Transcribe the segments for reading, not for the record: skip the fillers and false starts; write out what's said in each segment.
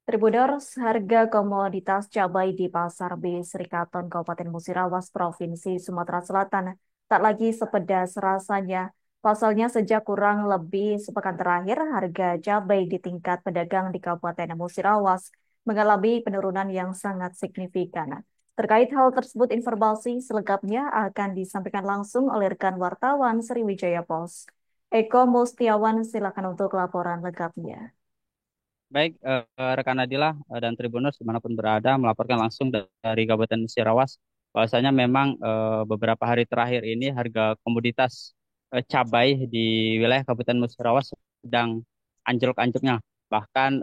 Tribuners, harga komoditas cabai di Pasar B Serikaton Kabupaten Musirawas, Provinsi Sumatera Selatan tak lagi sepedas rasanya. Pasalnya sejak kurang lebih sepekan terakhir, harga cabai di tingkat pedagang di Kabupaten Musirawas mengalami penurunan yang sangat signifikan. Terkait hal tersebut, informasi selengkapnya akan disampaikan langsung oleh rekan wartawan Sriwijaya Pos. Eko Mustiawan, silakan untuk laporan lengkapnya. Baik, rekan Nadila dan Tribuners dimanapun berada melaporkan langsung dari Kabupaten Musirawas bahwasanya memang beberapa hari terakhir ini harga komoditas cabai di wilayah Kabupaten Musirawas sedang anjlok-anjloknya. Bahkan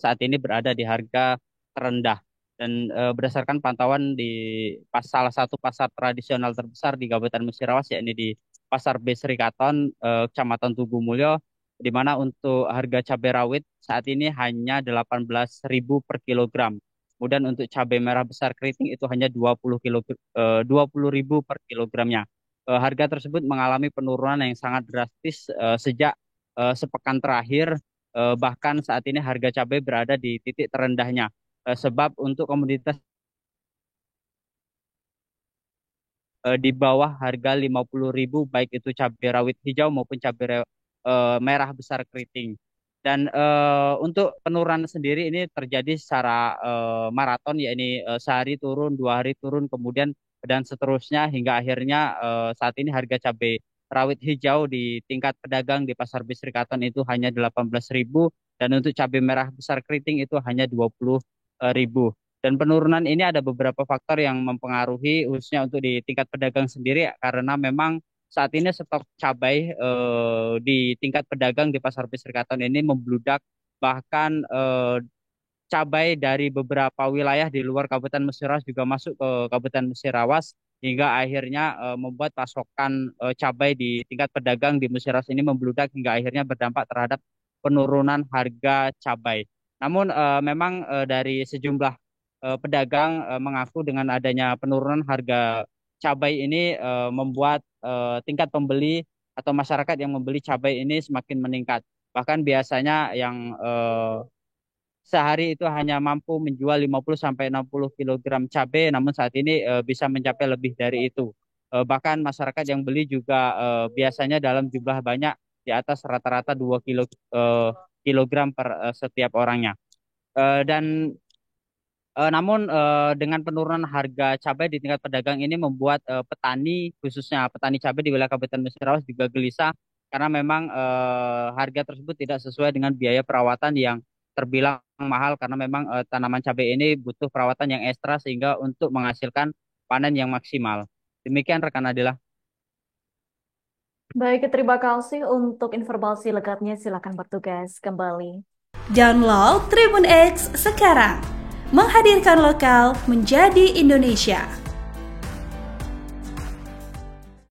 saat ini berada di harga terendah. Dan berdasarkan pantauan di salah satu pasar tradisional terbesar di Kabupaten Musirawas, yakni di Pasar B Serikaton, Kecamatan Tugu Mulyo, di mana untuk harga cabai rawit saat ini hanya 18.000 per kilogram. Kemudian untuk cabai merah besar keriting itu hanya 20.000 per kilogramnya. Harga tersebut mengalami penurunan yang sangat drastis sejak sepekan terakhir. Bahkan saat ini harga cabai berada di titik terendahnya. Sebab untuk komoditas di bawah harga 50.000 baik itu cabai rawit hijau maupun merah besar keriting. Dan untuk penurunan sendiri ini terjadi secara maraton, yakni sehari turun, 2 hari turun, kemudian dan seterusnya hingga akhirnya saat ini harga cabai rawit hijau di tingkat pedagang di Pasar Bisrikaton itu hanya 18.000 dan untuk cabai merah besar keriting itu hanya 20.000. Dan penurunan ini ada beberapa faktor yang mempengaruhi khususnya untuk di tingkat pedagang sendiri karena memang saat ini stok cabai di tingkat pedagang di Pasar Bisrikaton ini membludak, bahkan cabai dari beberapa wilayah di luar Kabupaten Musirawas juga masuk ke Kabupaten Musirawas hingga akhirnya membuat pasokan cabai di tingkat pedagang di Musirawas ini membludak hingga akhirnya berdampak terhadap penurunan harga cabai. Namun memang dari sejumlah pedagang mengaku dengan adanya penurunan harga cabai ini membuat tingkat pembeli atau masyarakat yang membeli cabai ini semakin meningkat. Bahkan biasanya yang sehari itu hanya mampu menjual 50 sampai 60 kilogram cabai, namun saat ini bisa mencapai lebih dari itu. Bahkan masyarakat yang beli juga biasanya dalam jumlah banyak di atas rata-rata 2 kilogram per setiap orangnya. Dan namun dengan penurunan harga cabai di tingkat pedagang ini membuat petani, khususnya petani cabai di wilayah Kabupaten Musirawas juga gelisah karena memang harga tersebut tidak sesuai dengan biaya perawatan yang terbilang mahal karena memang tanaman cabai ini butuh perawatan yang ekstra sehingga untuk menghasilkan panen yang maksimal. Demikian rekan Adila. Baik, terima kasih untuk informasi lengkapnya. Silakan bertugas kembali. Download Tribun X sekarang. Menghadirkan lokal menjadi Indonesia.